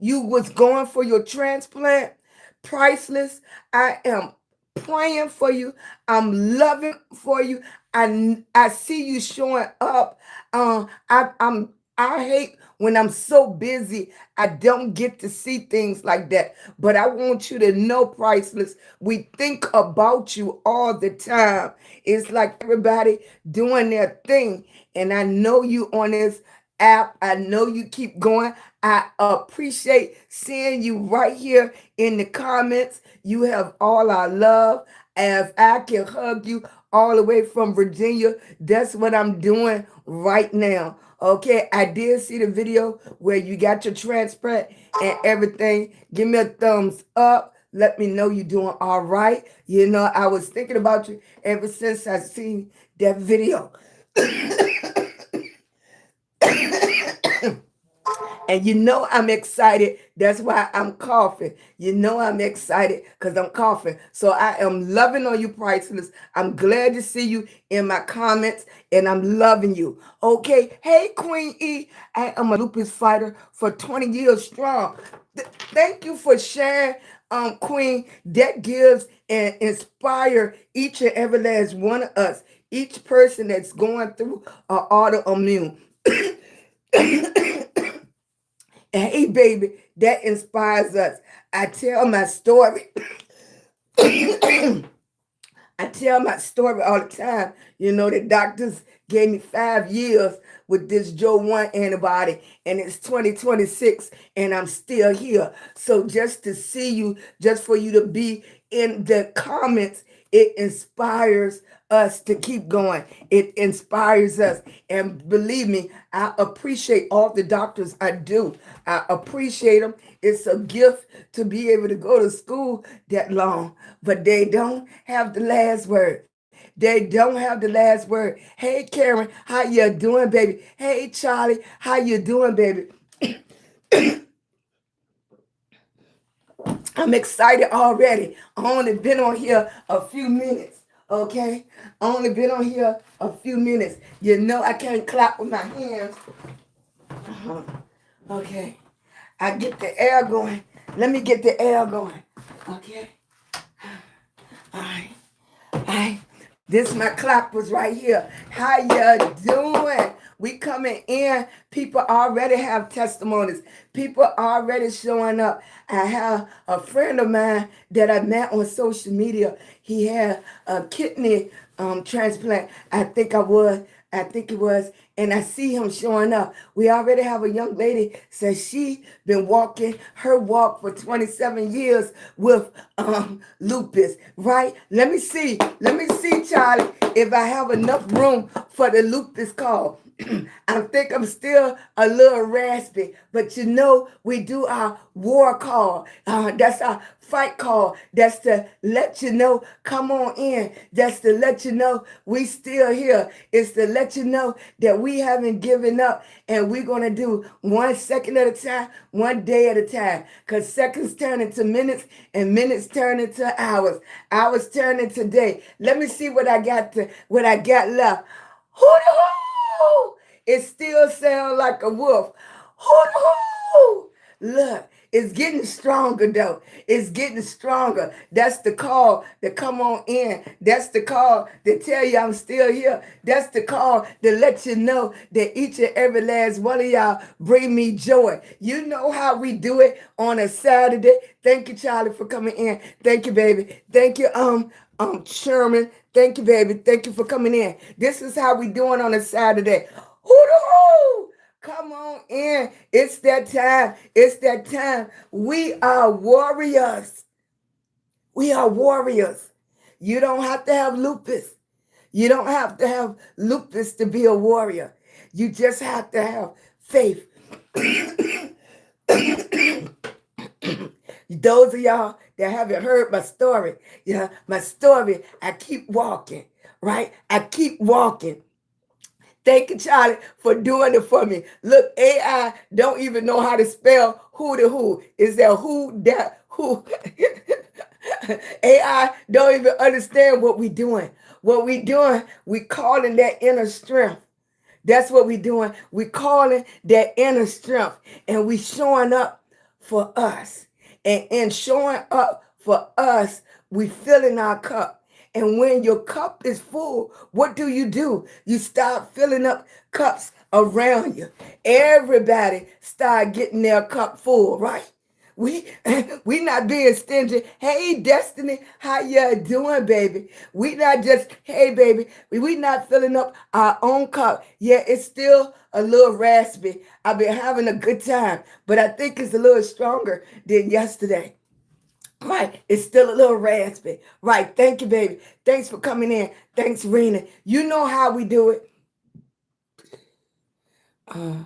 you was going for your transplant. Priceless. I am praying for you. I'm loving for you. I see you showing up. I hate when I'm so busy, I don't get to see things like that. But I want you to know, Priceless, we think about you all the time. It's like everybody doing their thing. And I know you on this app. I know you keep going. I appreciate seeing you right here in the comments. You have all our love. As I can hug you all the way from Virginia, that's what I'm doing right now. Okay, I did see the video where you got your transplant and everything. Give me a thumbs up. Let me know you're doing all right. You know, I was thinking about you ever since I seen that video. And you know I'm excited. That's why I'm coughing. You know I'm excited because I'm coughing. So I am loving on you, Priceless. I'm glad to see you in my comments, and I'm loving you. Okay. Hey, Queen E. I am a lupus fighter for 20 years strong. Thank you for sharing, Queen. That gives and inspire each and every last one of us, each person that's going through autoimmune. Hey, baby, that inspires us. I tell my story. I tell my story all the time. You know, the doctors gave me 5 years with this Joe 1 antibody, and it's 2026, and I'm still here. So just to see you, just for you to be in the comments, it inspires us to keep going. It inspires us. And believe me, I appreciate all the doctors. I do. I appreciate them. It's a gift to be able to go to school that long, but they don't have the last word. They don't have the last word. Hey, Karen, how you doing, baby? Hey, Charlie, how you doing, baby? I'm excited already. I only been on here a few minutes, okay? I only been on here a few minutes. You know I can't clap with my hands. Uh-huh. Okay. I get the air going. Let me get the air going. Okay. All right. All right. This my clappers right here. How you doing? We coming in. People already have testimonies. People already showing up. I have a friend of mine that I met on social media. He had a kidney transplant. I think it was, and I see him showing up. We already have a young lady says she been walking her walk for 27 years with lupus, right? Let me see, Charlie, if I have enough room for the lupus call. I think I'm still a little raspy, but you know, we do our war call. That's our fight call. That's to let you know, come on in. That's to let you know we still here. It's to let you know that we haven't given up, and we're going to do 1 second at a time, 1 day at a time. Because seconds turn into minutes, and minutes turn into hours. Hours turn into day. Let me see what I got left. Hoo-hoo! It still sounds like a wolf. Hoo-hoo! Look, it's getting stronger though. It's getting stronger. That's the call to come on in. That's the call to tell you I'm still here. That's the call to let you know that each and every last one of y'all bring me joy. You know how we do it on a Saturday. Thank you, Charlie, for coming in. Thank you, baby. Thank you, Sherman. Thank you, baby. Thank you for coming in. This is how we doing on a Saturday. Hoo-hoo! Come on in. It's that time. It's that time. We are warriors. We are warriors. You don't have to have lupus. You don't have to have lupus to be a warrior. You just have to have faith. Those of y'all that haven't heard my story, my story, I keep walking, right? I keep walking. Thank you, Charlie, for doing it for me. Look, AI don't even know how to spell who to who. Is there who that who? AI don't even understand what we doing. What we doing, we calling that inner strength. That's what we doing. We calling that inner strength, and we showing up for us. And in showing up for us, we fill in our cup. And when your cup is full, what do? You start filling up cups around you. Everybody start getting their cup full, right? We we not being stingy. Hey, Destiny, how you doing, baby? We not just, hey, baby. We not filling up our own cup. Yeah, it's still a little raspy. I've been having a good time, but I think it's a little stronger than yesterday. Right, it's still a little raspy. Right, thank you, baby. Thanks for coming in. Thanks, Rena. You know how we do it. Uh,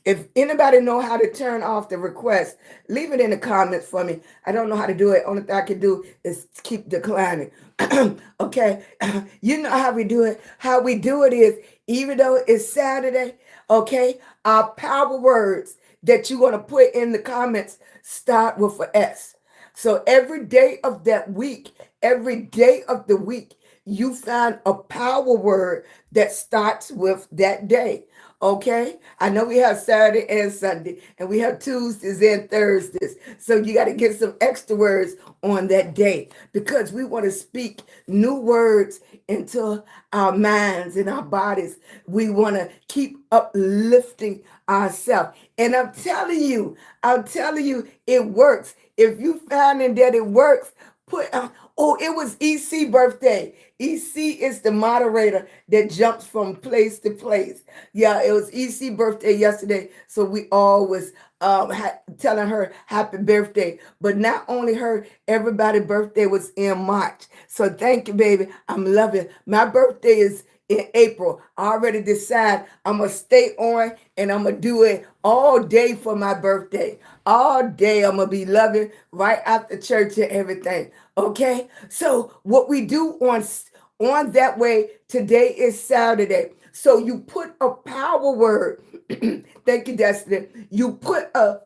If anybody know how to turn off the request, leave it in the comments for me. I don't know how to do it. Only thing I can do is keep declining. Okay. You know how we do it. How we do it is, even though it's Saturday, okay, our power words that you're going to put in the comments start with an S. So every day of that week, every day of the week, you find a power word that starts with that day. Okay, I know we have Saturday and Sunday, and we have Tuesdays and Thursdays. So you got to get some extra words on that day because we want to speak new words into our minds and our bodies. We want to keep uplifting ourselves. And I'm telling you, it works. If you finding that it works, it was EC birthday. EC is the moderator that jumps from place to place. Yeah, it was EC birthday yesterday. So we all was telling her happy birthday. But not only her, everybody's birthday was in March. So thank you, baby. I'm loving. My birthday is in April. I already decide I'm going to stay on and I'm going to do it all day for my birthday. All day I'm going to be loving right after church and everything. Okay? So what we do on that way, today is Saturday. So you put a power word. Thank you, Destiny. You put a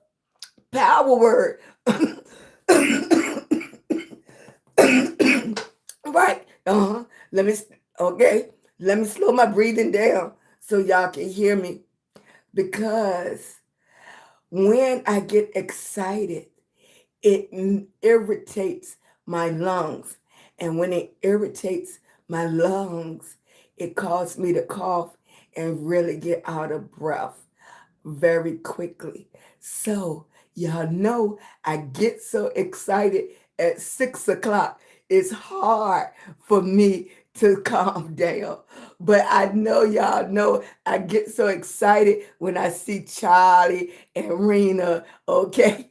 power word. Right. Let me, okay. Let me slow my breathing down so y'all can hear me. Because when I get excited, it irritates my lungs. And when it irritates my lungs, it causes me to cough and really get out of breath very quickly. So y'all know I get so excited at 6 o'clock. It's hard for me to calm down. But I know y'all know I get so excited when I see Charlie and Rena, okay?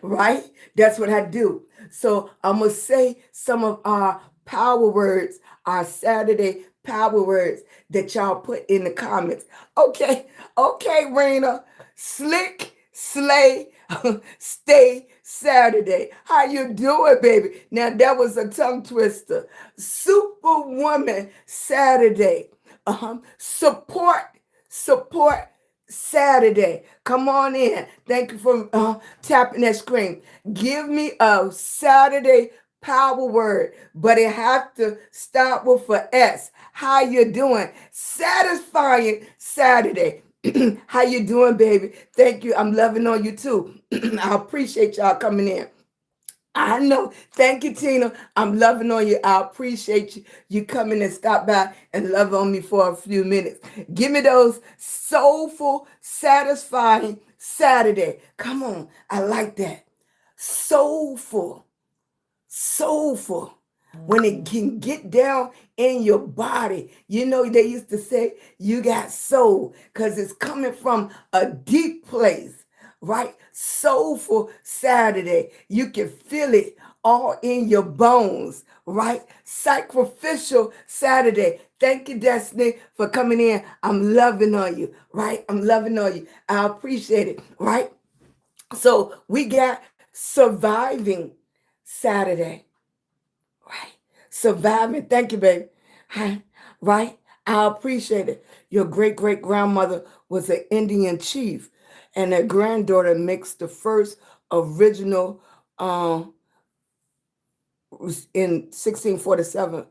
Right? That's what I do. So I'm going to say some of our power words, our Saturday power words that y'all put in the comments. Okay, Rena. Slick, slay, stay Saturday. How you doing, baby? Now that was a tongue twister. Superwoman Saturday. Support Saturday. Come on in. Thank you for tapping that screen. Give me a Saturday power word, but it has to start with an S. How you doing? Satisfying Saturday. How you doing, baby? Thank you. I'm loving on you too. I appreciate y'all coming in. I know. Thank you, Tina. I'm loving on you. I appreciate you coming and stop by and love on me for a few minutes. Give me those soulful, satisfying Saturday. Come on. I like that. Soulful. When it can get down in your body. You know, they used to say you got soul because it's coming from a deep place, right? Soulful Saturday. You can feel it all in your bones, right? Sacrificial Saturday. Thank you, Destiny, for coming in. I'm loving on you, right? I'm loving on you. I appreciate it, right? So we got surviving Saturday. Right. Surviving. Thank you, baby. Right. I appreciate it. Your great grandmother was an Indian chief, and her granddaughter makes the first original in 1647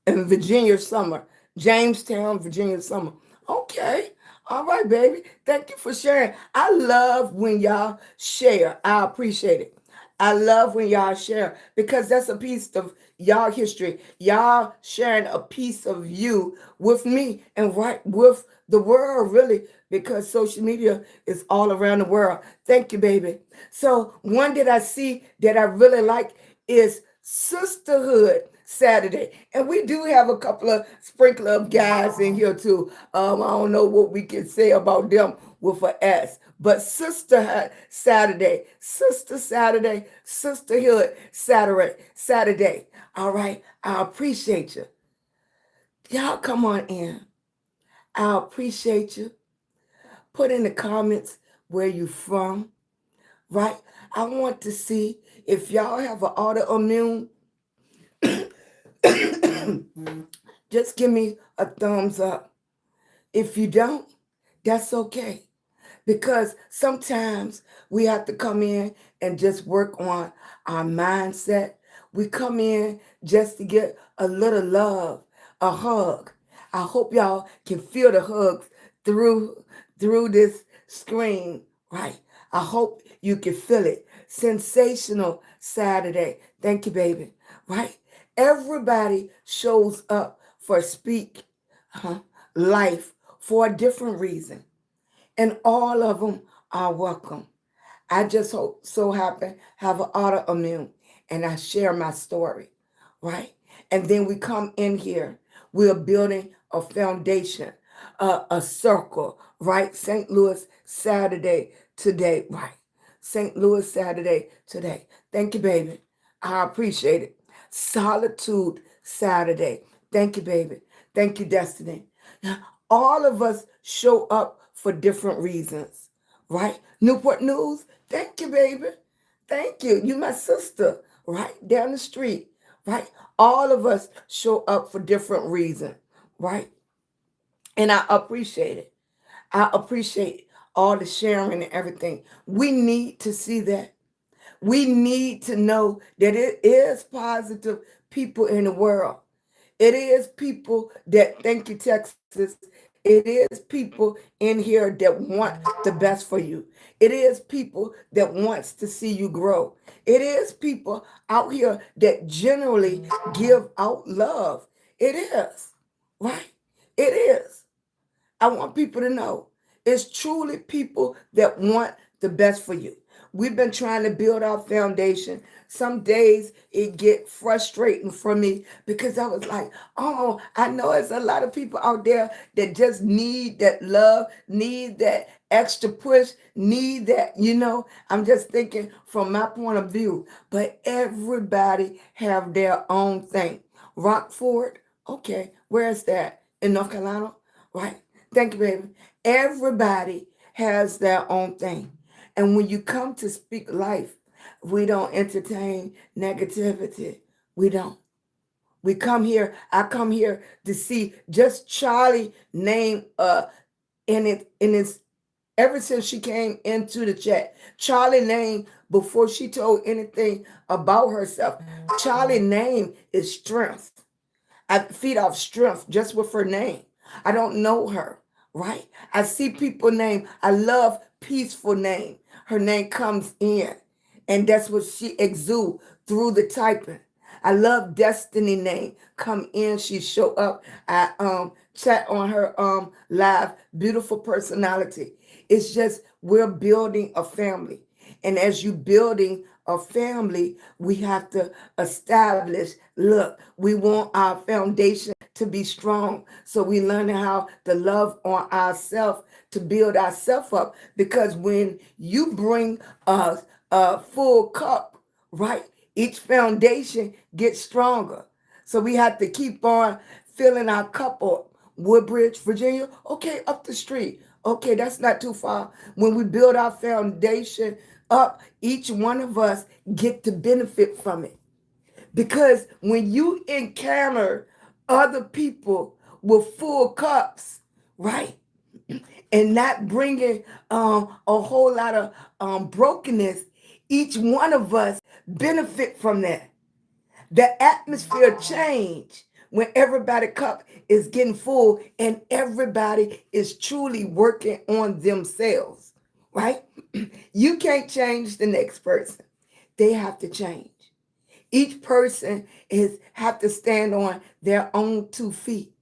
in Virginia summer. Jamestown, Virginia summer. Okay. All right, baby. Thank you for sharing. I love when y'all share. I appreciate it. I love when y'all share because that's a piece of y'all history. Y'all sharing a piece of you with me and right with the world, really, because social media is all around the world. Thank you, baby. So, one that I see that I really like is Sisterhood Saturday. And we do have a couple of sprinkler of guys in here too. I don't know what we can say about them with a S. But Sisterhood Saturday, Sister Saturday, Sisterhood Saturday. All right. I appreciate you. Y'all come on in. I appreciate you. Put in the comments where you from, right? I want to see if y'all have an autoimmune. Just give me a thumbs up. If you don't, that's okay. Because sometimes we have to come in and just work on our mindset. We come in just to get a little love, a hug. I hope y'all can feel the hugs through this screen, right? I hope you can feel it. Sensational Saturday. Thank you, baby. Right? Everybody shows up for Speak Life for a different reason, and all of them are welcome. I just hope so happen have an autoimmune, and I share my story, right? And then we come in here. We're building a foundation, a circle, right? St. Louis Saturday today, right? St. Louis Saturday today. Thank you, baby. I appreciate it. Solitude Saturday. Thank you, baby. Thank you, Destiny. All of us show up for different reasons, right? Newport News, thank you, baby. Thank you. You my sister, right? Down the street, right? All of us show up for different reasons, right? And I appreciate it. I appreciate all the sharing and everything. We need to see that. We need to know that it is positive people in the world. It is people that, thank you, Texas. It is people in here that want the best for you. It is people that wants to see you grow. It is people out here that generally give out love. It is, right? It is. I want people to know it's truly people that want the best for you. We've been trying to build our foundation. Some days it get frustrating for me because I was like, oh, I know it's a lot of people out there that just need that love, need that extra push, need that, I'm just thinking from my point of view, but everybody have their own thing. Rockford, okay, where is that? In North Carolina, right? Thank you, baby. Everybody has their own thing. And when you come to Speak Life, we don't entertain negativity. We don't. We come here, I come here to see just Charlie name in its ever since she came into the chat. Charlie name before she told anything about herself. Charlie name is strength. I feed off strength just with her name. I don't know her, right? I see people name. I love peaceful name. Her name comes in, and that's what she exude through the typing. I love Destiny name come in. She show up. I chat on her live. Beautiful personality. It's just we're building a family, and as you building a family, we have to establish. Look, we want our foundation to be strong, so we learn how to love on ourselves to build ourselves up. Because when you bring a full cup, right, each foundation gets stronger. So we have to keep on filling our cup up. Woodbridge, Virginia, okay, up the street. Okay, that's not too far. When we build our foundation up, each one of us get to benefit from it. Because when you encounter other people with full cups, right, and not bringing a whole lot of brokenness, each one of us benefit from that. The atmosphere change when everybody cup is getting full and everybody is truly working on themselves, right? You can't change the next person. They have to change. Each person is have to stand on their own 2 feet,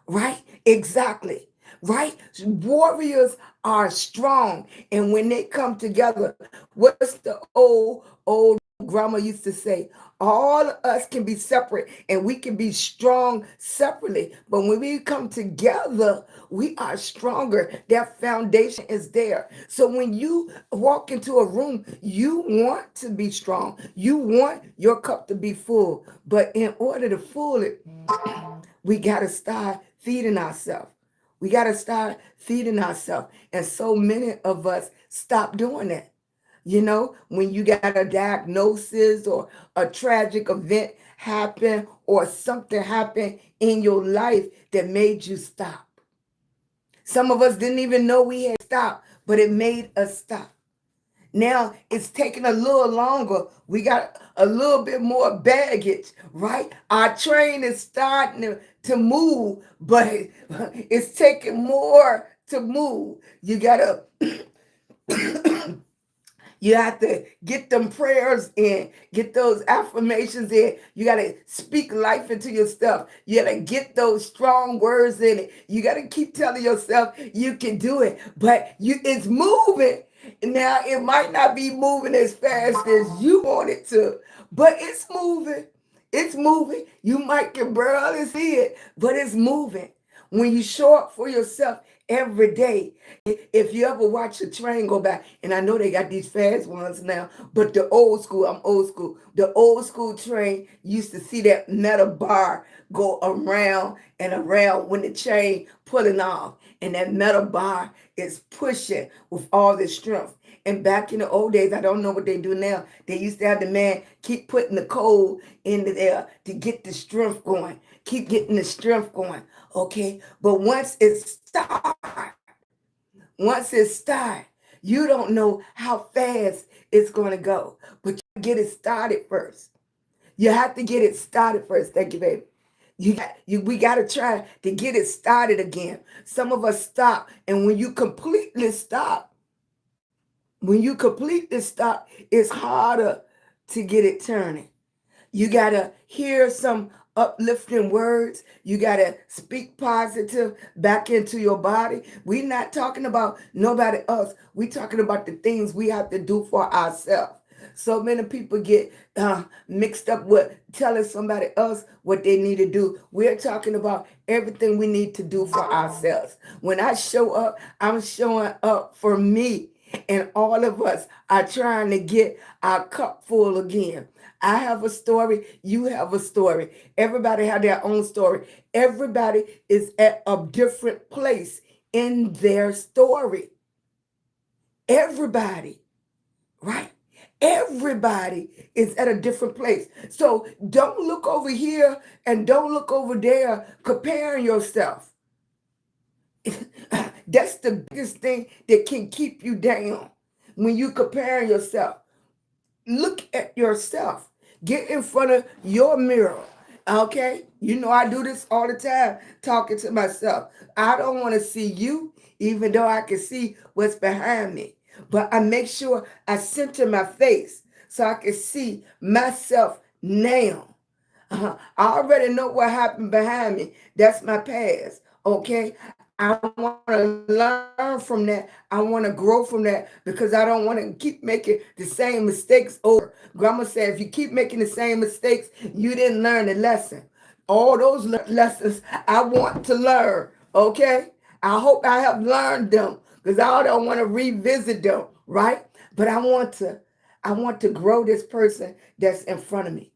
right? Exactly, right? Warriors are strong, and when they come together, what's the old grandma used to say? All of us can be separate and we can be strong separately, but when we come together, we are stronger. That foundation is there. So when you walk into a room, you want to be strong. You want your cup to be full, but in order to fill it, we got to start feeding ourselves. We got to start feeding ourselves. And so many of us stop doing that. You know, when you got a diagnosis or a tragic event happen or something happened in your life that made you stop. Some of us didn't even know we had stopped, but it made us stop. Now it's taking a little longer. We got a little bit more baggage, right? Our train is starting to move, but it's taking more to move. You have to get them prayers in, get those affirmations in. You got to speak life into your stuff. You got to get those strong words in it. You got to keep telling yourself you can do it, but it's moving. Now, it might not be moving as fast as you want it to, but it's moving. It's moving. You might can barely see it, but it's moving. When you show up for yourself every day, if you ever watch a train go by, and I know they got these fast ones now, but the old school, I'm old school, the old school train used to see that metal bar go around and around when the train pulling off, and that metal bar is pushing with all the strength. And back in the old days, I don't know what they do now. They used to have the man keep putting the coal in there to get the strength going. Keep getting the strength going. Okay. But once it starts, you don't know how fast it's going to go. But you get it started first. You have to get it started first. Thank you, baby. We got to try to get it started again. Some of us stop. And when you completely stop, it's harder to get it turning. You got to hear some uplifting words. You got to speak positive back into your body. We're not talking about nobody else. We're talking about the things we have to do for ourselves. So many people get mixed up with telling somebody else what they need to do. We're talking about everything we need to do for ourselves. When I show up, I'm showing up for me. And all of us are trying to get our cup full again. I have a story. You have a story. Everybody have their own story. Everybody is at a different place in their story. Everybody, right? Everybody is at a different place. So don't look over here and don't look over there comparing yourself. That's the biggest thing that can keep you down when you compare yourself. Look at yourself. Get in front of your mirror. Okay? You know I do this all the time, talking to myself. I don't want to see you, even though I can see what's behind me. But I make sure I center my face so I can see myself now. I already know what happened behind me. That's my past. Okay? I want to learn from that. I want to grow from that because I don't want to keep making the same mistakes over. Grandma said, if you keep making the same mistakes, you didn't learn the lesson. All those lessons I want to learn. Okay? I hope I have learned them because I don't want to revisit them, right? But I want to grow this person that's in front of me.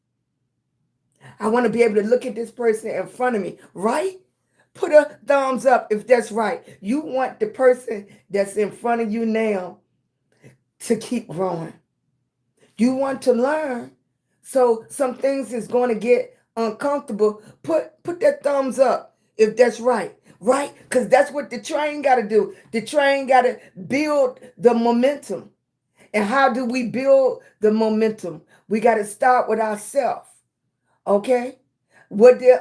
I want to be able to look at this person in front of me, right? Put a thumbs up if that's right. You want the person that's in front of you now to keep growing. You want to learn. So some things is going to get uncomfortable. Put that thumbs up if that's right. Right? Because that's what the train got to do. The train got to build the momentum. And how do we build the momentum? We got to start with ourselves. Okay? What did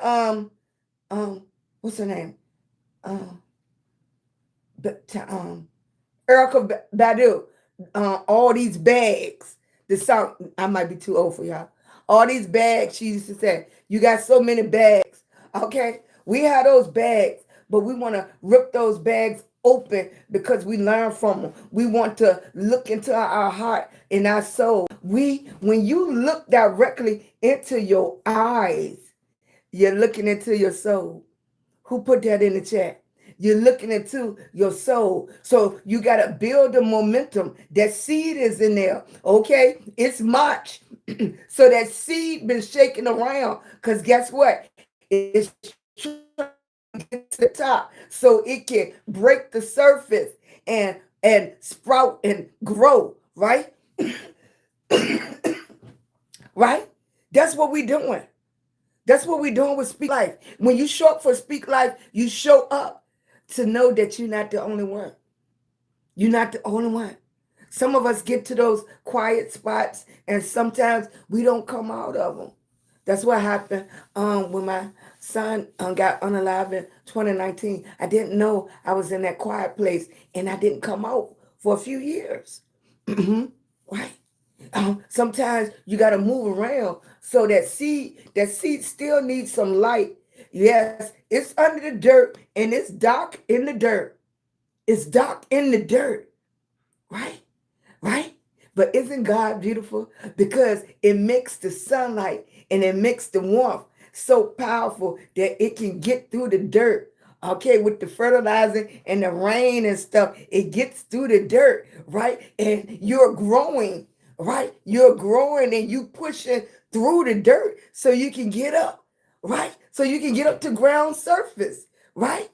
what's her name? But Erica Badu, all these bags. The song, I might be too old for y'all. All these bags, she used to say, you got so many bags. Okay, we have those bags, but we want to rip those bags open because we learn from them. We want to look into our heart and our soul. When you look directly into your eyes, you're looking into your soul. Who put that in the chat? You're looking into your soul. So you got to build the momentum. That seed is in there. Okay. It's March. So that seed been shaking around because guess what? It's trying to get to the top so it can break the surface and sprout and grow. Right? Right? That's what we're doing. That's what we're doing with Speak Life. When you show up for Speak Life, you show up to know that you're not the only one. You're not the only one. Some of us get to those quiet spots, and sometimes we don't come out of them. That's what happened when my son got unalive in 2019. I didn't know I was in that quiet place, and I didn't come out for a few years. Right? Sometimes you got to move around so that seed still needs some light. Yes, it's under the dirt and it's dark in the dirt. It's dark in the dirt, right? Right? But isn't God beautiful? Because it makes the sunlight and it makes the warmth so powerful that it can get through the dirt. Okay, with the fertilizing and the rain and stuff, it gets through the dirt, right? And you're growing, right? You're growing and you pushing through the dirt so you can get up, right? So you can get up to ground surface, right?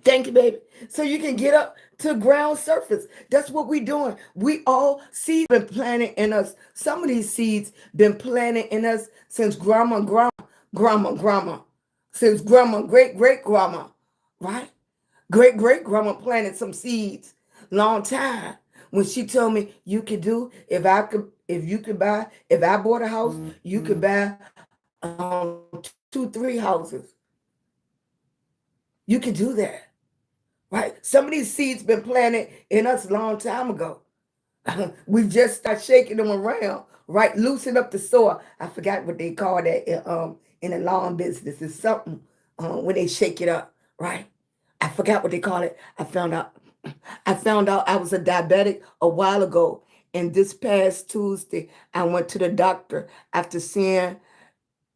Thank you, baby. So you can get up to ground surface. That's what we're doing. We all seeds been planted in us. Some of these seeds been planted in us since grandma, since grandma, great grandma, right? Great grandma planted some seeds long time. When she told me you could do, if I bought a house, you could buy 2-3 houses. You could do that. Right? Some of these seeds been planted in us a long time ago. We just start shaking them around, right? Loosen up the soil. I forgot what they call that in the lawn business. It's something when they shake it up, right? I forgot what they call it. I found out I was a diabetic a while ago. And this past Tuesday, I went to the doctor after seeing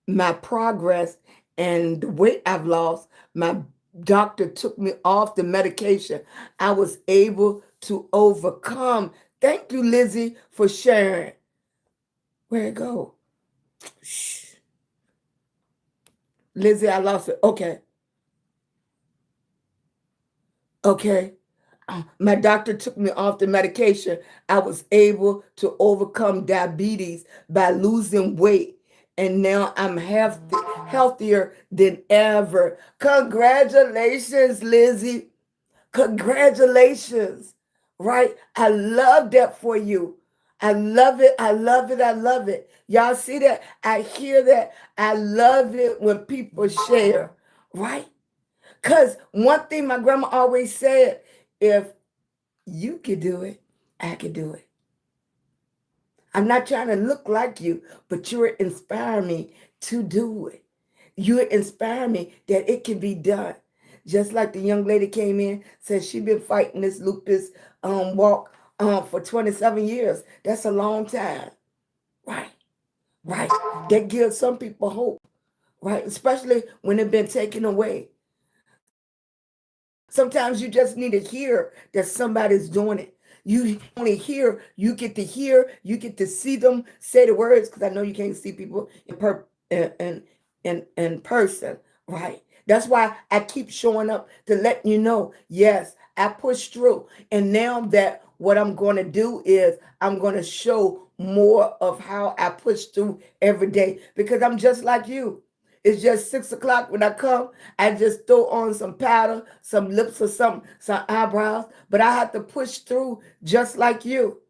my progress and the weight I've lost. My doctor took me off the medication. I was able to overcome. Thank you, Lizzie, for sharing. Where'd it go? Shh. Lizzie, I lost it. Okay. My doctor took me off the medication. I was able to overcome diabetes by losing weight. And now I'm healthier than ever. Congratulations, Lizzie. Congratulations. Right? I love that for you. I love it. I love it. I love it. Y'all see that? I hear that. I love it when people share. Right? Because one thing my grandma always said, if you could do it, I could do it. I'm not trying to look like you, but you're inspiring me to do it. You inspire me that it can be done. Just like the young lady came in, said she's been fighting this lupus walk for 27 years. That's a long time. Right. Right. That gives some people hope. Right. Especially when it's been taken away. Sometimes you just need to hear that somebody's doing it. You only hear, you get to see them say the words, because I know you can't see people in person, right? That's why I keep showing up to let you know, yes, I pushed through. And now that what I'm going to do is I'm going to show more of how I push through every day, because I'm just like you. It's just 6 o'clock when I come. I just throw on some powder, some lips or some eyebrows. But I have to push through just like you.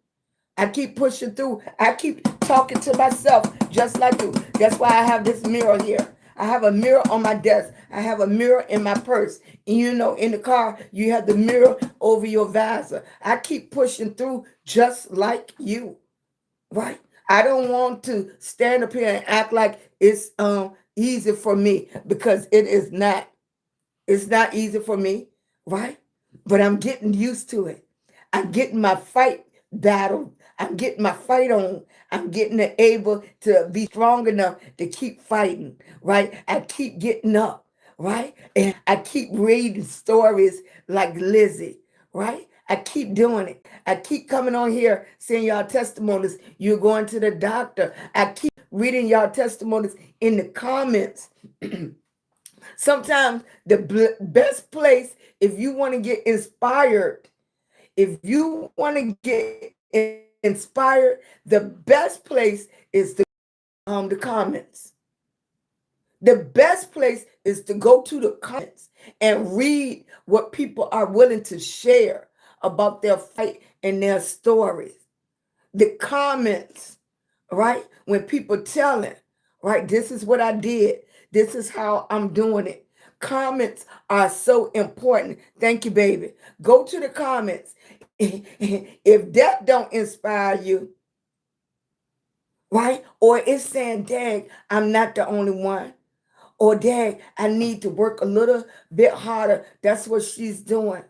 I keep pushing through. I keep talking to myself just like you. That's why I have this mirror here. I have a mirror on my desk. I have a mirror in my purse. And you know, in the car, you have the mirror over your visor. I keep pushing through just like you, right? I don't want to stand up here and act like it's easy for me, because it is not. It's not easy for me, right? But I'm getting used to it. I'm getting my fight battle. I'm getting my fight on. I'm getting able to be strong enough to keep fighting, right? I keep getting up, right? And I keep reading stories like Lizzie, right? I keep doing it. I keep coming on here saying y'all testimonies. You're going to the doctor. I keep reading y'all testimonies in the comments. Sometimes the best place, if you want to get inspired, if you want to get inspired, the best place is the comments. The best place is to go to the comments and read what people are willing to share about their fight and their stories. The comments, right? When people telling, right, this is what I did. This is how I'm doing it. Comments are so important. Thank you, baby. Go to the comments. If that don't inspire you, right? Or it's saying, dang, I'm not the only one. Or dang, I need to work a little bit harder. That's what she's doing,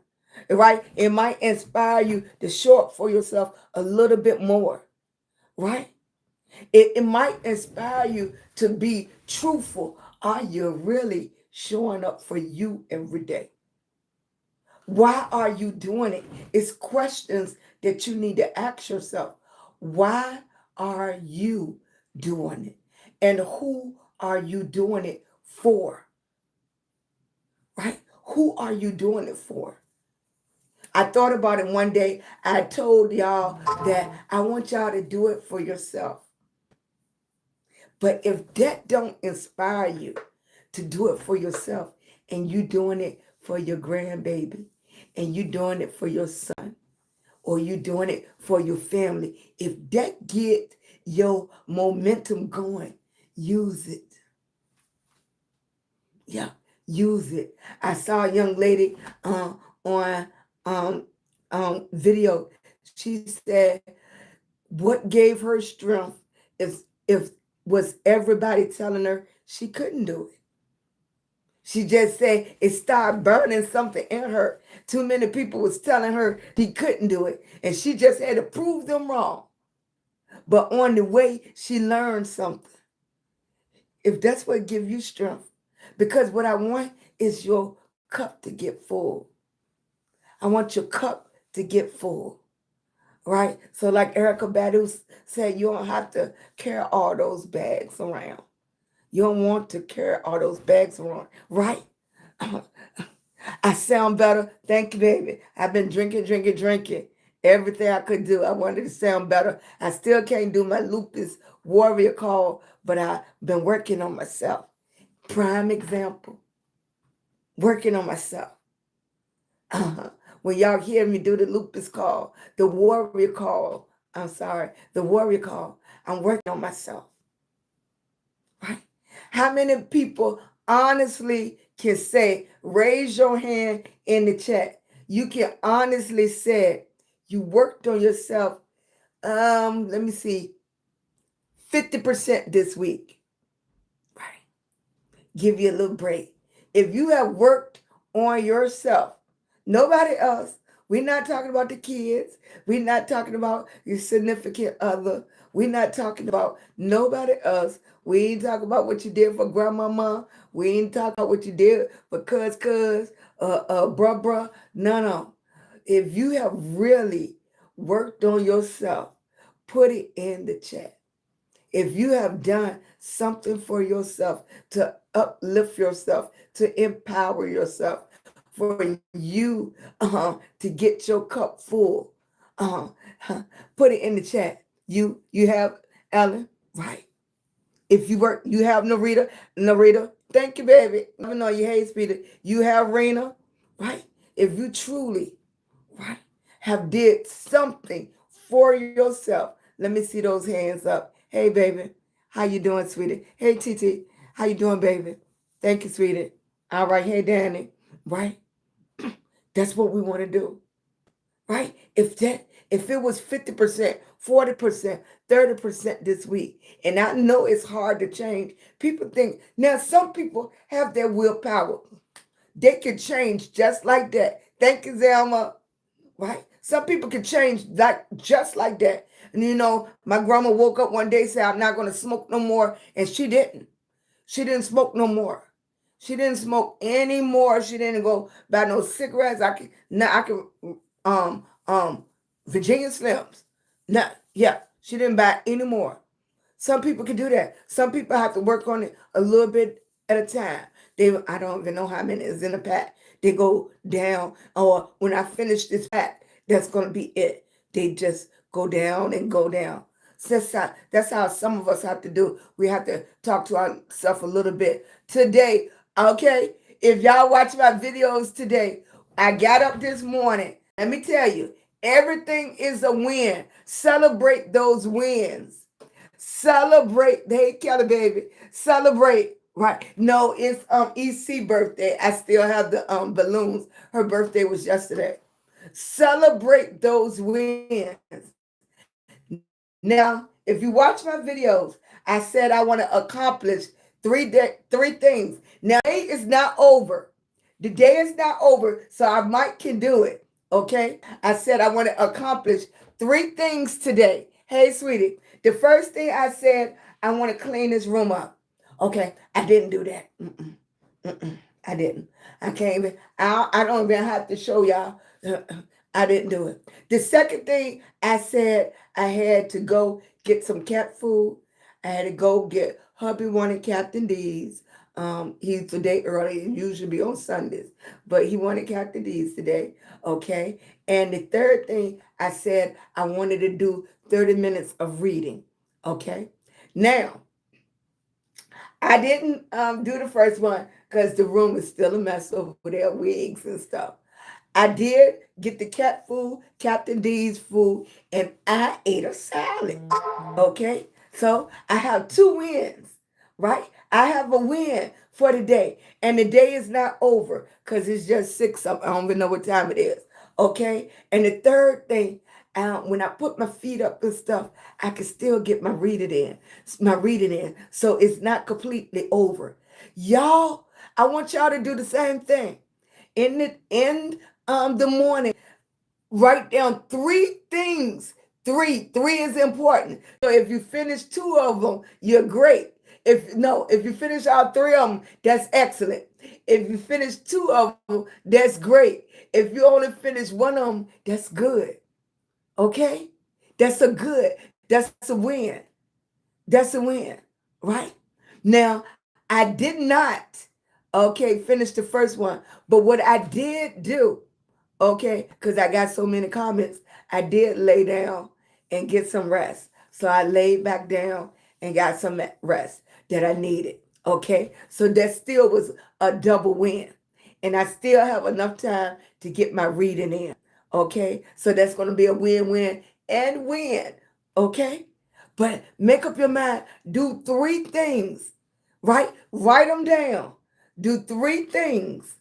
right? It might inspire you to show up for yourself a little bit more, right? It might inspire you to be truthful. Are you really showing up for you every day? Why are you doing it? It's questions that you need to ask yourself. Why are you doing it? And who are you doing it for? Right? Who are you doing it for? I thought about it one day. I told y'all that I want y'all to do it for yourself. But if that don't inspire you to do it for yourself, and you doing it for your grandbaby, and you doing it for your son, or you doing it for your family, if that get your momentum going, use it. Yeah, use it. I saw a young lady on video. She said what gave her strength if was everybody telling her she couldn't do it. She just said it started burning something in her. Too many people was telling her he couldn't do it, and she just had to prove them wrong. But on the way, she learned something. If that's what gives you strength, because what I want is your cup to get full. I want your cup to get full, right? So like Erica Badu said, you don't have to carry all those bags around. You don't want to carry all those bags around, right? I sound better. Thank you, baby. I've been drinking. Everything I could do. I wanted to sound better. I still can't do my lupus warrior call, but I've been working on myself. Prime example. Working on myself. When y'all hear me do the lupus call, the warrior call, the warrior call, I'm working on myself. Right? How many people honestly can say, raise your hand in the chat? You can honestly say you worked on yourself, let me see, 50% this week. Right. Give you a little break. If you have worked on yourself, nobody else, we're not talking about the kids. We're not talking about your significant other. We're not talking about nobody else. We ain't talking about what you did for grandmama. We ain't talking about what you did for cuz, bruh. No. If you have really worked on yourself, put it in the chat. If you have done something for yourself to uplift yourself, to empower yourself, for you to get your cup full, put it in the chat. You have Ellen, right? If you work, you have Narita. Thank you, baby. I know you hate Speedy. You have Rena, right? If you truly, right, have did something for yourself, let me see those hands up. Hey, baby, how you doing, sweetie? Hey, TT, How you doing, baby? Thank you, sweetie. All right, hey, Danny. Right? That's what we want to do. Right? If it was 50%, 40%, 30% this week, and I know it's hard to change. People think now some people have their willpower. They can change just like that. Thank you, Zelma. Right? Some people can change like just like that. And my grandma woke up one day and said, I'm not gonna smoke no more. And she didn't. She didn't smoke no more. She didn't smoke anymore. She didn't go buy no cigarettes. I can Virginia Slims. Not yeah. She didn't buy any more. Some people can do that. Some people have to work on it a little bit at a time. I don't even know how many is in the pack. They go down, or when I finish this pack, that's gonna be it. They just go down and go down. So that's how some of us have to do. We have to talk to ourselves a little bit today. Okay, if y'all watch my videos today, I got up this morning. Let me tell you, everything is a win. Celebrate those wins. Celebrate. Hey, Kelly, baby. Celebrate. Right. No, it's EC birthday. I still have the balloons. Her birthday was yesterday. Celebrate those wins. Now, if you watch my videos, I said I want to accomplish three things. Now, the day is not over. The day is not over, so I might can do it. Okay? I said I want to accomplish three things today. Hey, sweetie. The first thing I said, I want to clean this room up. Okay, I didn't do that. I didn't. I can't even. I don't even have to show y'all. I didn't do it. The second thing I said, I had to go get some cat food. I had to go get hubby wanted Captain D's. He's today early. It usually be on Sundays, but he wanted Captain D's today. Okay. And the third thing I said, I wanted to do 30 minutes of reading. Okay. Now, I didn't do the first one because the room is still a mess over there, wigs and stuff. I did get the cat food, Captain D's food, and I ate a salad. Okay? So I have two wins, right? I have a win for the day. And the day is not over because it's just 6 something. I don't even know what time it is. Okay? And the third thing, when I put my feet up and stuff, I can still get my reading in. So it's not completely over. Y'all, I want y'all to do the same thing. In the morning, write down three things. Three is important. So if you finish two of them, you're great. If you finish all three of them, that's excellent. If you finish two of them, that's great. If you only finish one of them, that's good. Okay? That's a win. That's a win, right? Now, I did not, okay, finish the first one. But what I did do, okay, because I got so many comments, I did lay down and get some rest. So I laid back down and got some rest that I needed. Okay, so that still was a double win. And I still have enough time to get my reading in. Okay, so that's going to be a win-win and win. Okay, but make up your mind, do three things, right? Write them down. Do three things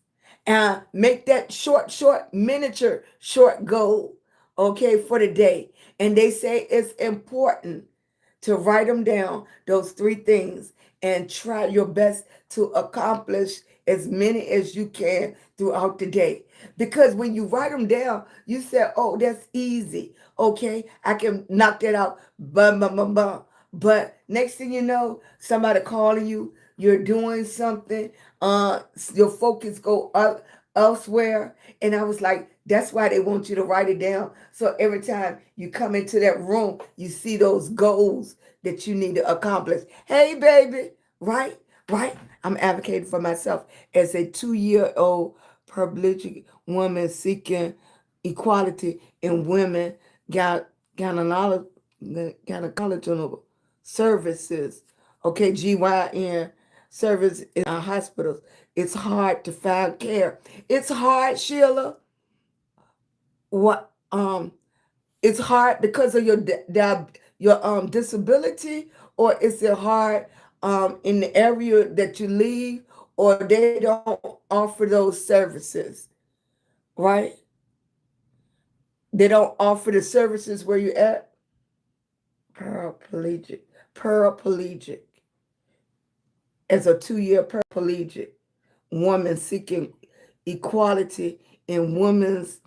and make that short, miniature, short goal, okay, for the day. And they say it's important to write them down, those three things, and try your best to accomplish as many as you can throughout the day. Because when you write them down, you say, oh, that's easy. Okay, I can knock that out. Bum, bum, bum, bum. But next thing you know, somebody calling you, you're doing something, your focus go up elsewhere. And I was like, that's why they want you to write it down. So every time you come into that room, you see those goals that you need to accomplish. Hey, baby, right? I'm advocating for myself as a 2-year-old paraplegic woman seeking equality in women gynecological services. Okay, GYN service in our hospitals. It's hard to find care. It's hard, Sheila. What it's hard because of your disability, or is it hard in the area that you live, or they don't offer those services, right? They don't offer the services where you at. Paraplegic. Paraplegic. As a 2-year paraplegic woman seeking equality in women's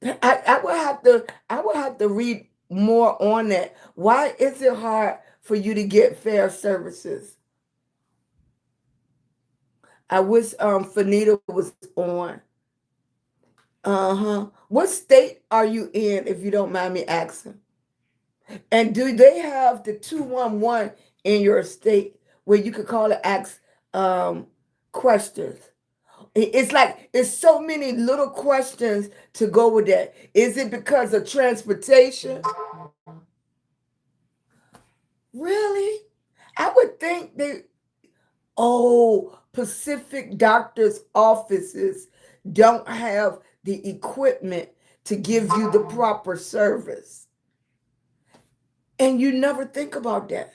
I will have to read more on that. Why is it hard for you to get fair services? I wish Fanita was on. What state are you in, if you don't mind me asking? And do they have the 211 in your state where you could call and ask questions? It's like it's so many little questions to go with that. Is it because of transportation? Really? I would think they, oh, Pacific doctors' offices don't have the equipment to give you the proper service. And you never think about that.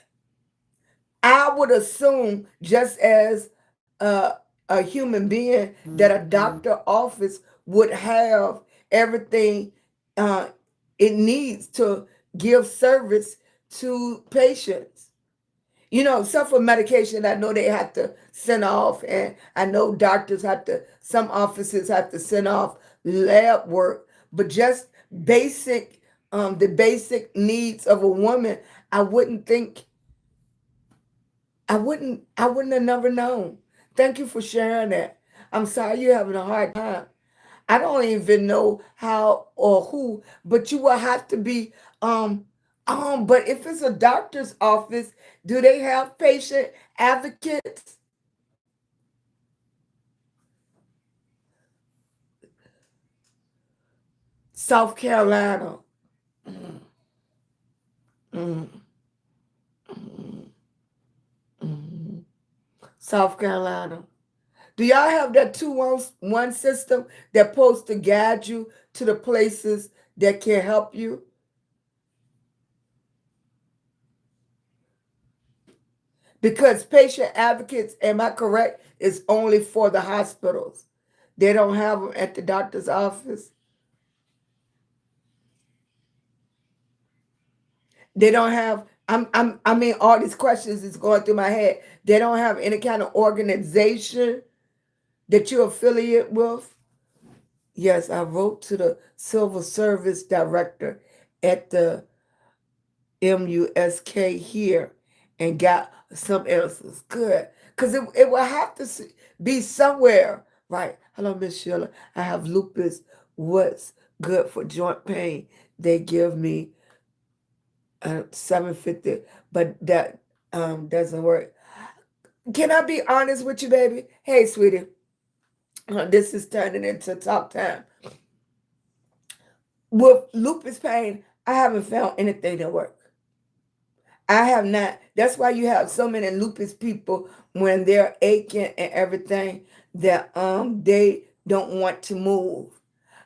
I would assume, just as a human being, that a doctor office would have everything uh, it needs to give service to patients. You know, except for medication, I know they have to send off, and I know doctors have to, some offices have to send off lab work, but just basic, the basic needs of a woman, I wouldn't think, I wouldn't have never known. Thank you for sharing that. I'm sorry you're having a hard time. I don't even know how or who, but you will have to be but if it's a doctor's office, do they have patient advocates? South Carolina. Mm, mm, mm, mm. South Carolina. Do y'all have that 211 system that's supposed to guide you to the places that can help you? Because patient advocates, am I correct, is only for the hospitals. They don't have them at the doctor's office. They don't have, I mean, all these questions is going through my head. They don't have any kind of organization that you're affiliate with. Yes, I wrote to the civil service director at the MUSK here and got some answers. Good. Because it will have to be somewhere. Right. Hello, Miss Sheila. I have lupus. What's good for joint pain? They give me 750, but that doesn't work. Can I be honest with you, baby? Hey, sweetie. This is turning into talk time. With lupus pain, I haven't found anything that works. I have not. That's why you have so many lupus people when they're aching and everything that they don't want to move.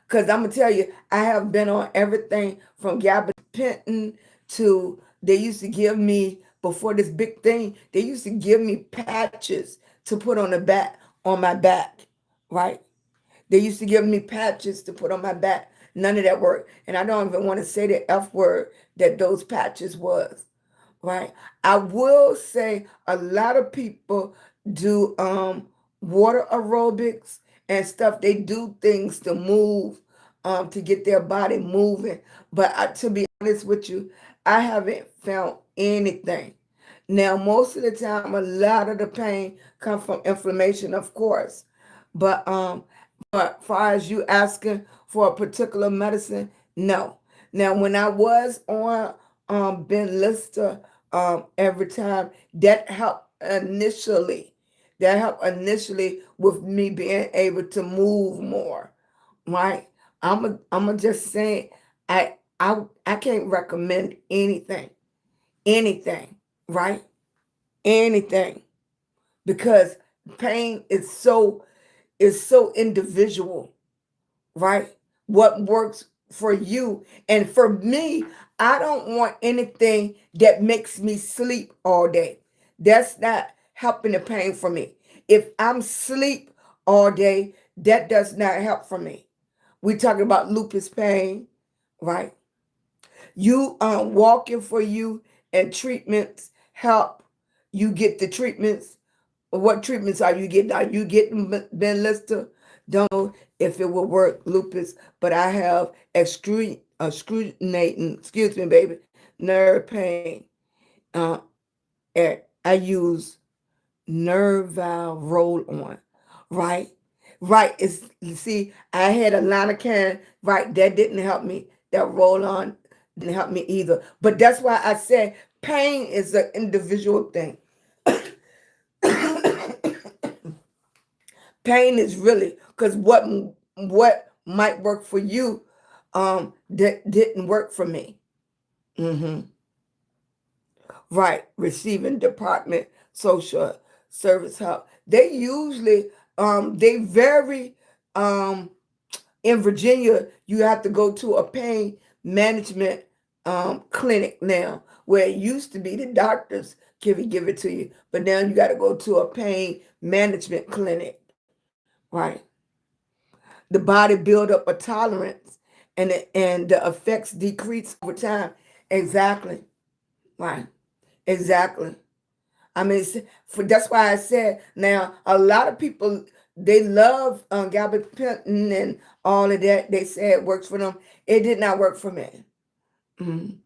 Cause I'm gonna tell you, I have been on everything from gabapentin to, they used to give me, before this big thing, they used to give me patches to put on the back, on my back, right? They used to give me patches to put on my back. None of that worked. And I don't even want to say the F word that those patches was. Right. I will say a lot of people do water aerobics and stuff. They do things to move, to get their body moving. But to be honest with you, I haven't found anything. Now, most of the time, a lot of the pain comes from inflammation, of course. But far as you asking for a particular medicine, no. Now, when I was on Ben Lister, every time, that helped initially. That helped initially with me being able to move more. Right? I'm just saying, I can't recommend anything. Anything, right? Anything. Because pain is so individual, right? What works for you. And for me, I don't want anything that makes me sleep all day. That's not helping the pain for me. If I'm sleep all day, that does not help for me. We talking about lupus pain, right? You walking for you and treatments help you get the treatments. What treatments are you getting? Are you getting Benlysta? Don't know if it will work lupus, but I have excruciating, excuse me, baby, nerve pain. Uh, I use nerve valve roll on, right? Right. It's, you see, I had a lidocaine, right? That didn't help me. That roll on didn't help me either. But that's why I said pain is an individual thing. Pain is really because what might work for you, that didn't work for me. Hmm. Right, receiving department social service help. They usually they vary. In Virginia, you have to go to a pain management clinic now, where it used to be the doctors give it to you, but now you got to go to a pain management clinic. Right, the body build up a tolerance, and the effects decrease over time. Exactly. Right. Exactly. I mean, that's why I said now a lot of people, they love gabapentin and all of that. They say it works for them. It did not work for me. Mhm.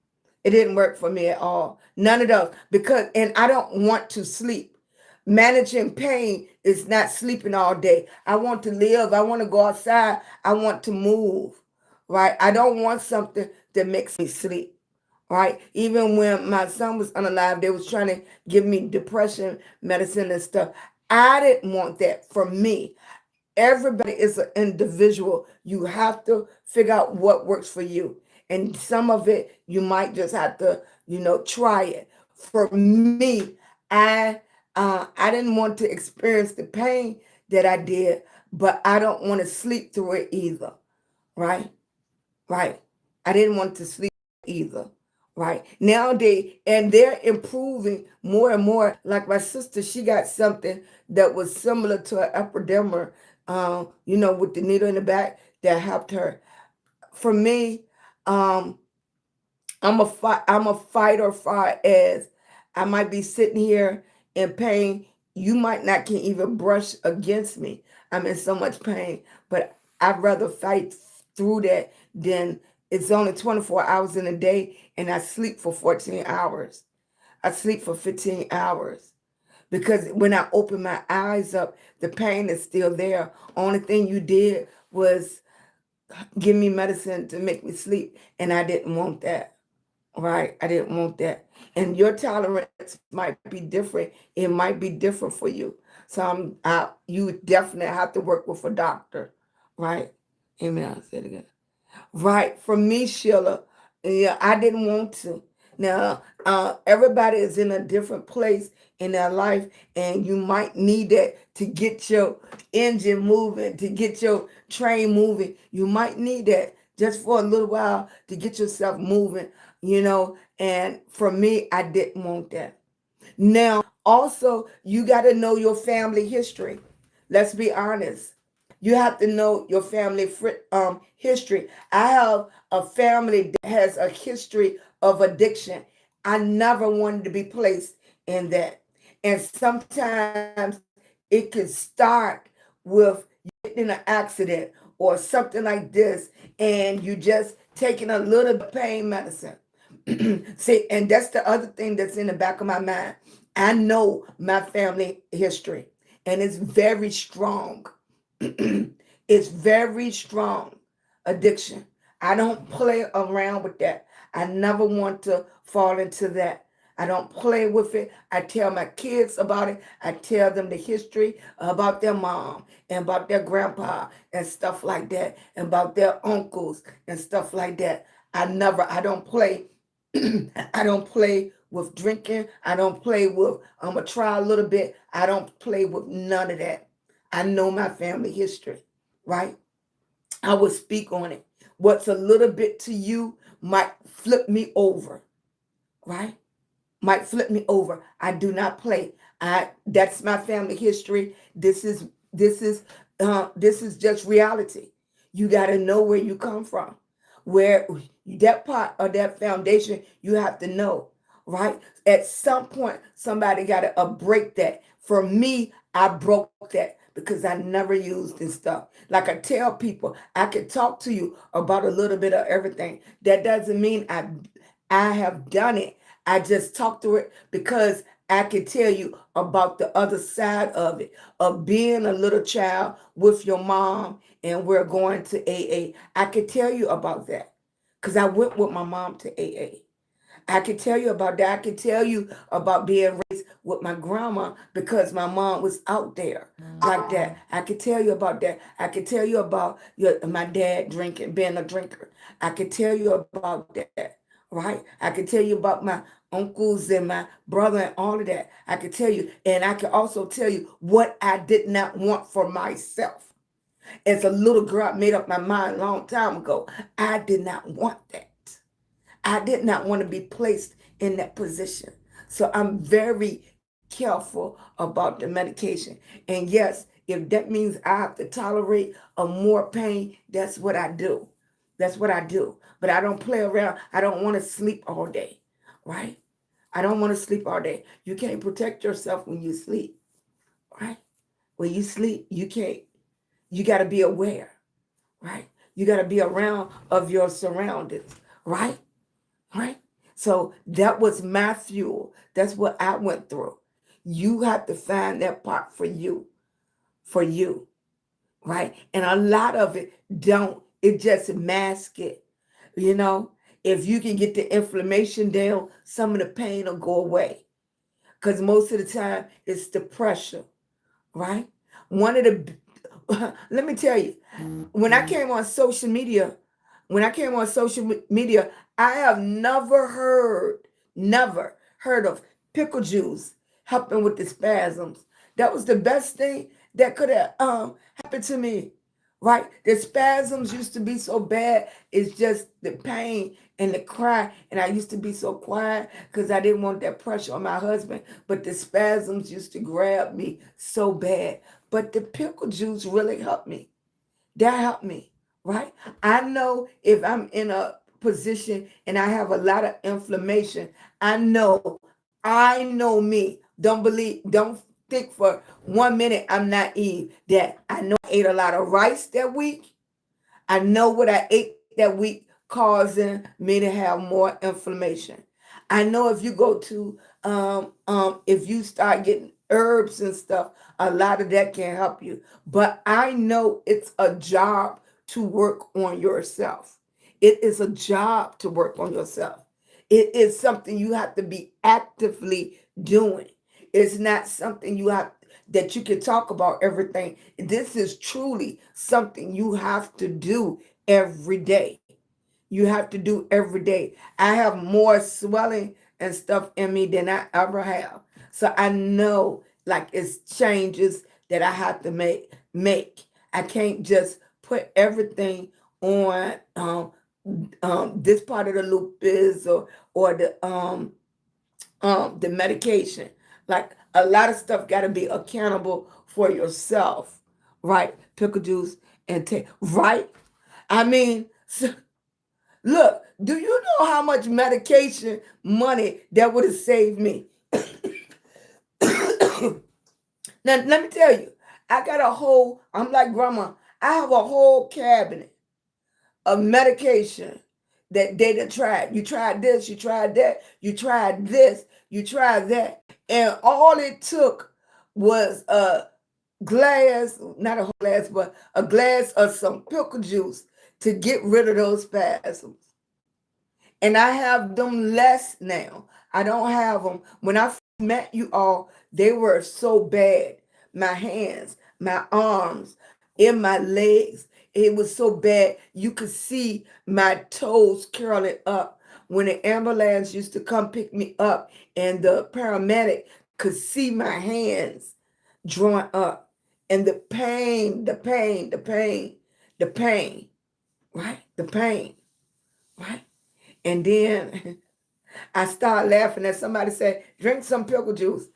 It didn't work for me at all. None of those, because and I don't want to sleep. Managing pain is not sleeping all day. I want to live. I want to go outside. I want to move. Right. I don't want something that makes me sleep. Right. Even when my son was unalive, they was trying to give me depression medicine and stuff. I didn't want that for me. Everybody is an individual. You have to figure out what works for you. And some of it, you might just have to, try it. For me, I didn't want to experience the pain that I did, but I don't want to sleep through it either. Right? Right. I didn't want to sleep either. Right. Now they're improving more and more. Like my sister, she got something that was similar to an epidermal, with the needle in the back that helped her. For me, um, I'm a fighter far as I might be sitting here in pain. You might not can even brush against me. I'm in so much pain, but I'd rather fight through that than it's only 24 hours in a day and I sleep for 14 hours. I sleep for 15 hours because when I open my eyes up, the pain is still there. Only thing you did was give me medicine to make me sleep, and I didn't want that. Right. I didn't want that. And your tolerance might be different. It might be different for you. So you definitely have to work with a doctor. Right. Amen. I'll say it again. Right. For me, Sheila, yeah, I didn't want to. Now, everybody is in a different place in their life, and you might need that to get your engine moving, to get your train moving. You might need that just for a little while to get yourself moving, And for me, I didn't want that. Now, also, you got to know your family history. Let's be honest. You have to know your family history. I have a family that has a history of addiction. I never wanted to be placed in that. And sometimes it can start with you getting in an accident or something like this, and you just taking a little bit of pain medicine. See, and that's the other thing that's in the back of my mind. I know my family history, and it's very strong. It's very strong addiction. I don't play around with that. I never want to fall into that. I don't play with it. I tell my kids about it. I tell them the history about their mom and about their grandpa and stuff like that, and about their uncles and stuff like that. I don't play. I don't play with drinking. I don't play with, I'm going to try a little bit. I don't play with none of that. I know my family history, right? I will speak on it. What's a little bit to you might flip me over, right? Might flip me over. I do not play. That's my family history. This is just reality. You got to know where you come from. Where that part of that foundation, you have to know, right? At some point, somebody got to break that. For me, I broke that because I never used this stuff. Like I tell people, I can talk to you about a little bit of everything. That doesn't mean I have done it. I just talk through it because I can tell you about the other side of it, of being a little child with your mom and we're going to AA. I can tell you about that because I went with my mom to AA. I can tell you about that. I can tell you about being raised with my grandma because my mom was out there like that. I can tell you about that. I can tell you about my dad drinking, being a drinker. I can tell you about that, right? I can tell you about my uncles and my brother and all of that. I can tell you, and I can also tell you what I did not want for myself. As a little girl, I made up my mind a long time ago. I did not want that. I did not want to be placed in that position. So I'm very careful about the medication. And yes, if that means I have to tolerate a more pain, that's what I do. That's what I do. But I don't play around. I don't want to sleep all day, right? I don't want to sleep all day. You can't protect yourself when you sleep, right? When you sleep, you can't. You got to be aware, right? You got to be around of your surroundings, right? Right? So that was my fuel. That's what I went through. You have to find that part for you, right? And a lot of it don't. It just mask it. You know, if you can get the inflammation down, some of the pain will go away. Because most of the time it's the pressure, right? One of the let me tell you, when I came on social media, I have never heard of pickle juice helping with the spasms. That was the best thing that could have happened to me, right? The spasms used to be so bad. It's just the pain and the cry. And I used to be so quiet because I didn't want that pressure on my husband. But the spasms used to grab me so bad. But the pickle juice really helped me. That helped me, right? I know if I'm in a position and I have a lot of inflammation, I know me. Don't think for 1 minute I'm naive that I know I ate a lot of rice that week. I know what I ate that week causing me to have more inflammation. I know if you go to if you start getting herbs and stuff, a lot of that can help you. But I know it's a job to work on yourself. It is a job to work on yourself. It is something you have to be actively doing. It's not something you have that you can talk about everything. This is truly something you have to do every day. You have to do every day. I have more swelling and stuff in me than I ever have. So I know like it's changes that I have to make. I can't just put everything on this part of the lupus or the medication. Like a lot of stuff got to be accountable for yourself, right? Pickle juice and take right. I mean, look, do you know how much medication money that would have saved me? Now, let me tell you, I'm like grandma, I have a whole cabinet of medication that they done tried. You tried this, you tried that, you tried this, you tried that. And all it took was a glass, not a whole glass, but a glass of some pickle juice to get rid of those spasms. And I have them less now. I don't have them. When I met you all, they were so bad. My hands, my arms, in my legs. It was so bad. You could see my toes curling up. When the ambulance used to come pick me up and the paramedic could see my hands drawing up. And the pain, the pain, the pain, the pain. right? The pain, right? And then I start laughing at somebody say, drink some pickle juice.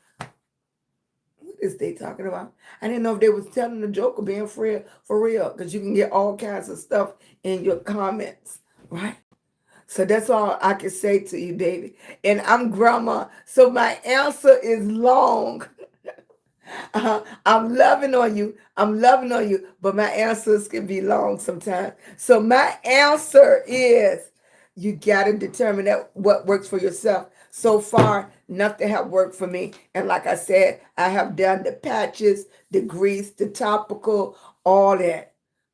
What is they talking about? I didn't know if they was telling a joke or being for real, because you can get all kinds of stuff in your comments, right? So that's all I can say to you, baby. And I'm grandma, so my answer is long. I'm loving on you. I'm loving on you, but my answers can be long sometimes. So my answer is you got to determine that what works for yourself. So far, nothing have worked for me. And like I said, I have done the patches, the grease, the topical, all that.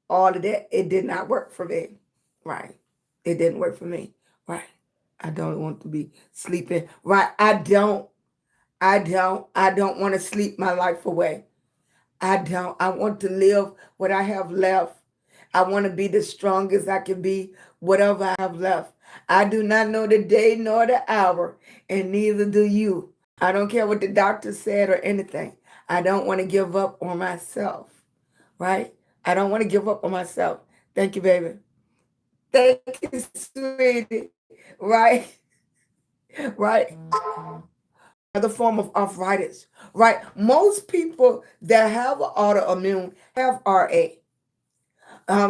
All of that. It did not work for me. Right. It didn't work for me. Right. I don't want to be sleeping. Right. I don't want to sleep my life away. I don't. I want to live what I have left. I want to be the strongest I can be, whatever I have left. I do not know the day nor the hour, and neither do you. I don't care what the doctor said or anything. I don't want to give up on myself, right? I don't want to give up on myself. Thank you, baby. Thank you, sweetie. Right, right. Another form of arthritis, right? Most people that have autoimmune have RA.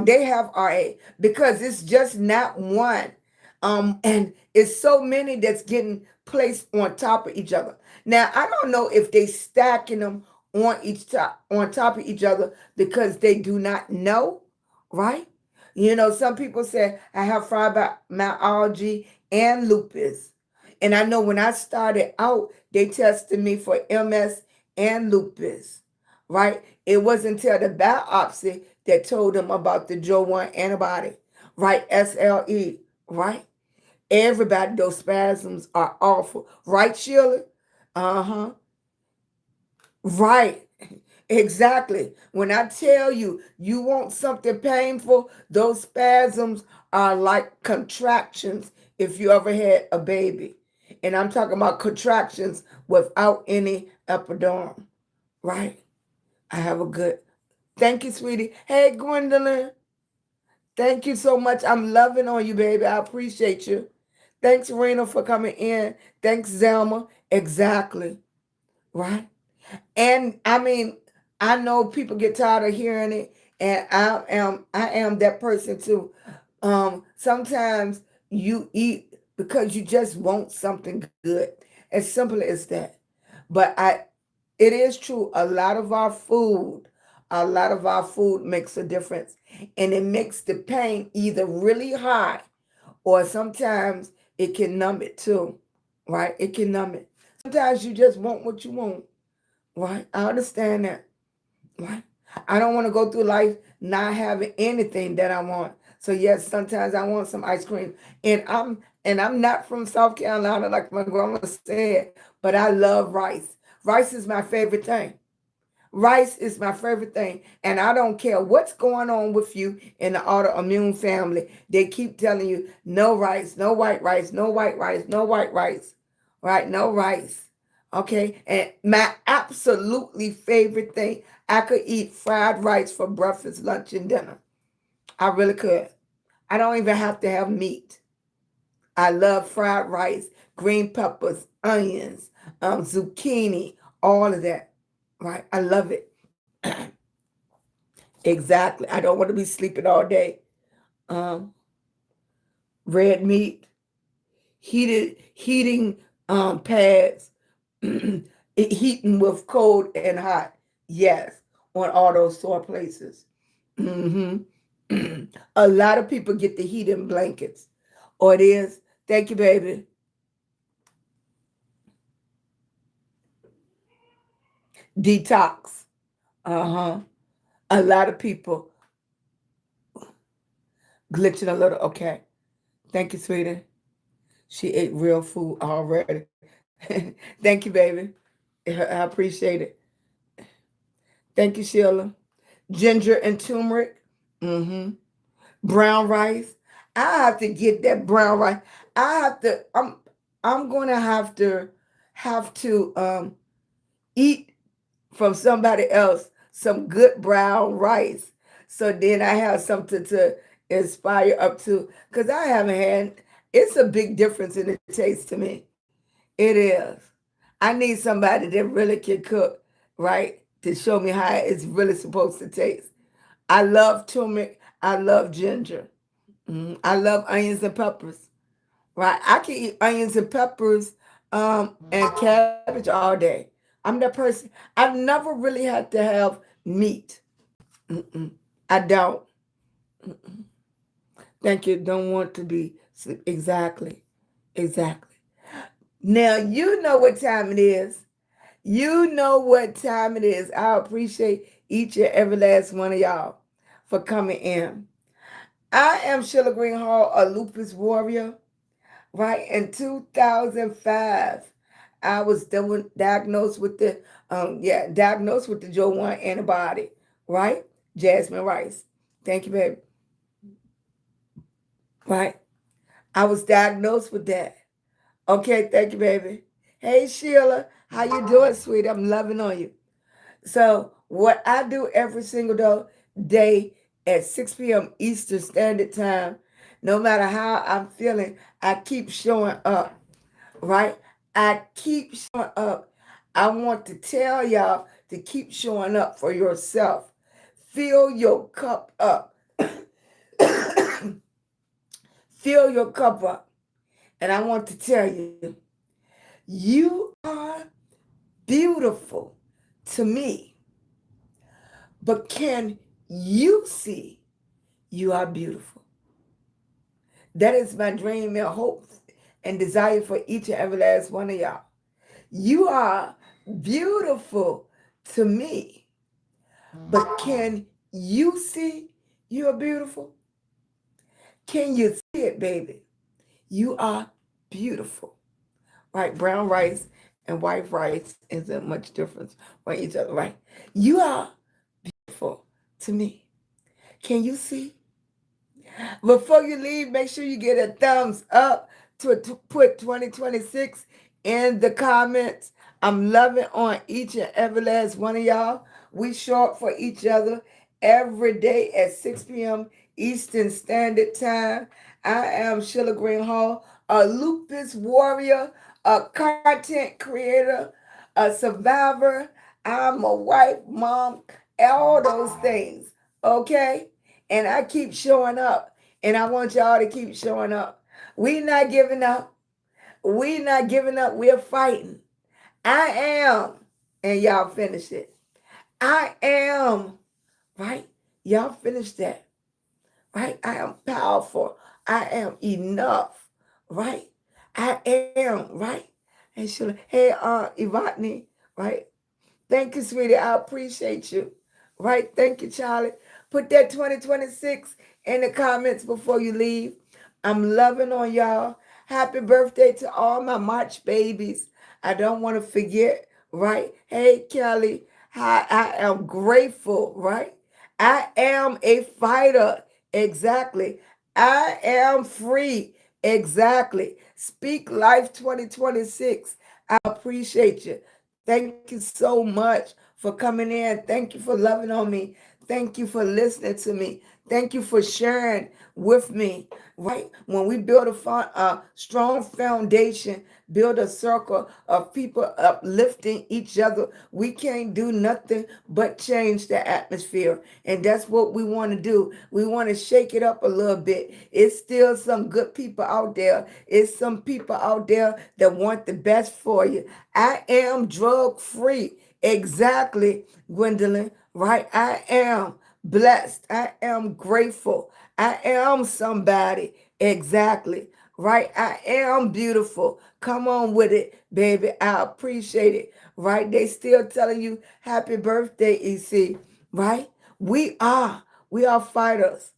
They have RA because it's just not one. And it's so many that's getting placed on top of each other. Now, I don't know if they stacking them on top of each other because they do not know, right? You know, some people say I have fibromyalgia and lupus. And I know when I started out, they tested me for MS and lupus, right? It wasn't until the biopsy that told them about the Jo-1 antibody, right? SLE, right? Everybody, those spasms are awful. Right, Sheila? Uh-huh. Right. Exactly. When I tell you, you want something painful, those spasms are like contractions if you ever had a baby. And I'm talking about contractions without any epidural, right? I have a good, thank you, sweetie. Hey, Gwendolyn. Thank you so much. I'm loving on you, baby. I appreciate you. Thanks, Rena, for coming in. Thanks, Zelma. Exactly. Right? And I mean, I know people get tired of hearing it, and I am that person too. Sometimes you eat because you just want something good. As simple as that. But it is true. A lot of our food makes a difference. And it makes the pain either really high or sometimes it can numb it too. Right? It can numb it. Sometimes you just want what you want. Right? I understand that. Right? I don't want to go through life not having anything that I want. So yes, sometimes I want some ice cream. And I'm not from South Carolina like my grandma said, but I love rice. Rice is my favorite thing. Rice is my favorite thing. And I don't care what's going on with you in the autoimmune family. They keep telling you no rice, no white rice, no white rice, no white rice. Right? No rice. Okay. And my absolutely favorite thing, I could eat fried rice for breakfast, lunch, and dinner. I really could. I don't even have to have meat. I love fried rice, green peppers, onions, zucchini, all of that. Right? I love it. Exactly. I don't want to be sleeping all day. Um, red meat, heating pads, heating with cold and hot. Yes, on all those sore places. hmm A lot of people get the heating blankets. Or it is. Thank you, baby. Detox. Uh-huh. A lot of people glitching a little. Okay. Thank you, sweetie. She ate real food already. Thank you, baby. I appreciate it. Thank you, Sheila. Ginger and turmeric. hmm Brown rice. I have to get that brown rice. I have to. I'm going to have to eat from somebody else some good brown rice. So then I have something to inspire up to, because I haven't had, it's a big difference in the taste to me. It is. I need somebody that really can cook, right? To show me how it's really supposed to taste. I love turmeric. I love ginger. I love onions and peppers. Right? I can eat onions and peppers and cabbage all day. I'm that person. I've never really had to have meat. Mm-mm. I don't. Thank you. Don't want to be exactly. Exactly. Now you know what time it is. You know what time it is. I appreciate each and every last one of y'all for coming in. I am SheilagreenHall, a lupus warrior. Right in 2005, I was diagnosed with the diagnosed with the Jo-1 antibody. Right, Jasmine Rice. Thank you, baby. Right, I was diagnosed with that. Okay, thank you, baby. Hey Sheila, how you doing, sweetie? I'm loving on you. So what I do every single day at 6 p.m. Eastern Standard Time, no matter how I'm feeling, I keep showing up, right? I keep showing up. I want to tell y'all to keep showing up for yourself. Fill your cup up. Fill your cup up. And I want to tell you, you are beautiful to me. But can you see you are beautiful? That is my dream and hope and desire for each and every last one of y'all. You are beautiful to me. But can you see you are beautiful? Can you see it, baby? You are beautiful. Right? Brown rice and white rice isn't much difference from each other, right? You are beautiful to me. Can you see? Before you leave, make sure you get a thumbs up to put 2026 in the comments. I'm loving on each and every last one of y'all. We show up for each other every day at 6 p.m. Eastern Standard Time. I am SheilagreenHall, a lupus warrior, a content creator, a survivor. I'm a wife, mom, all those things. Okay? And I keep showing up. And I want y'all to keep showing up. We not giving up. We not giving up. We're fighting. I am. And y'all finish it. I am. Right? Y'all finish that. Right? I am powerful. I am enough. Right? I am. Right? And she'll, hey, Ivatni. Right? Thank you, sweetie. I appreciate you. Right? Thank you, Charlie. Put that 2026 in the comments before you leave. I'm loving on y'all. Happy birthday to all my March babies. I don't want to forget, right? Hey, Kelly. Hi, I am grateful, right? I am a fighter. Exactly. I am free. Exactly. Speak Life 2026. I appreciate you. Thank you so much for coming in. Thank you for loving on me. Thank you for listening to me. Thank you for sharing with me. Right? When we build a strong foundation, build a circle of people uplifting each other, we can't do nothing but change the atmosphere. And that's what we want to do. We want to shake it up a little bit. It's still some good people out there. It's some people out there that want the best for you. I am drug free. Exactly, Gwendolyn. Right? I am blessed. I am grateful. I am somebody. Exactly. Right? I am beautiful. Come on with it, baby. I appreciate it. Right? They still telling you happy birthday, EC. Right? We are fighters.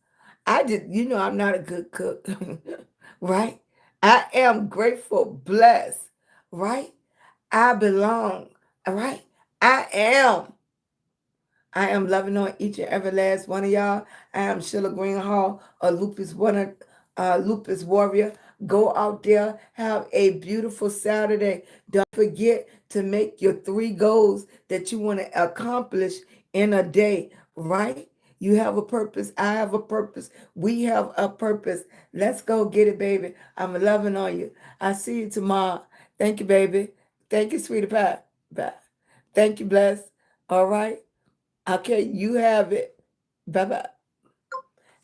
I'm not a good cook. Right? I am grateful, blessed. Right? I belong. All right? I am. I am loving on each and every last one of y'all. I am SheilagreenHall, a lupus warrior. Go out there, have a beautiful Saturday. Don't forget to make your 3 goals that you want to accomplish in a day, right? You have a purpose. I have a purpose. We have a purpose. Let's go get it, baby. I'm loving on you. I'll see you tomorrow. Thank you, baby. Thank you, sweetie pie. Bye. Thank you, bless. All right. Okay, you have it. Bye bye.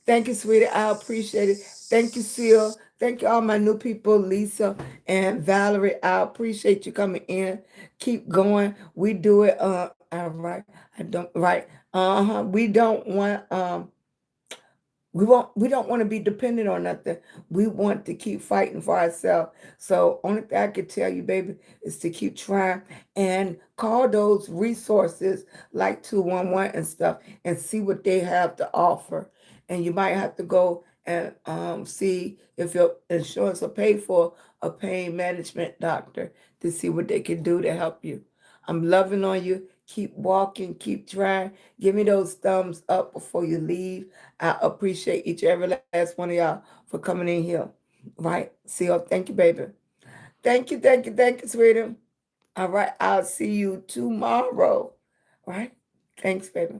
Thank you, sweetie. I appreciate it. Thank you, Seal. Thank you, all my new people, Lisa and Valerie. I appreciate you coming in. Keep going. We do it. All right. I don't. Right. We don't want. We don't want to be dependent on nothing. We want to keep fighting for ourselves. So only thing I can tell you, baby, is to keep trying and call those resources like 211 and stuff and see what they have to offer. And you might have to go and see if your insurance will pay for a pain management doctor to see what they can do to help you. I'm loving on you. Keep walking, keep trying. Give me those thumbs up before you leave. I appreciate each and every last one of y'all for coming in here. Right? See you. Thank you, baby. Thank you, sweetie. All right. I'll see you tomorrow. All right? Thanks, baby.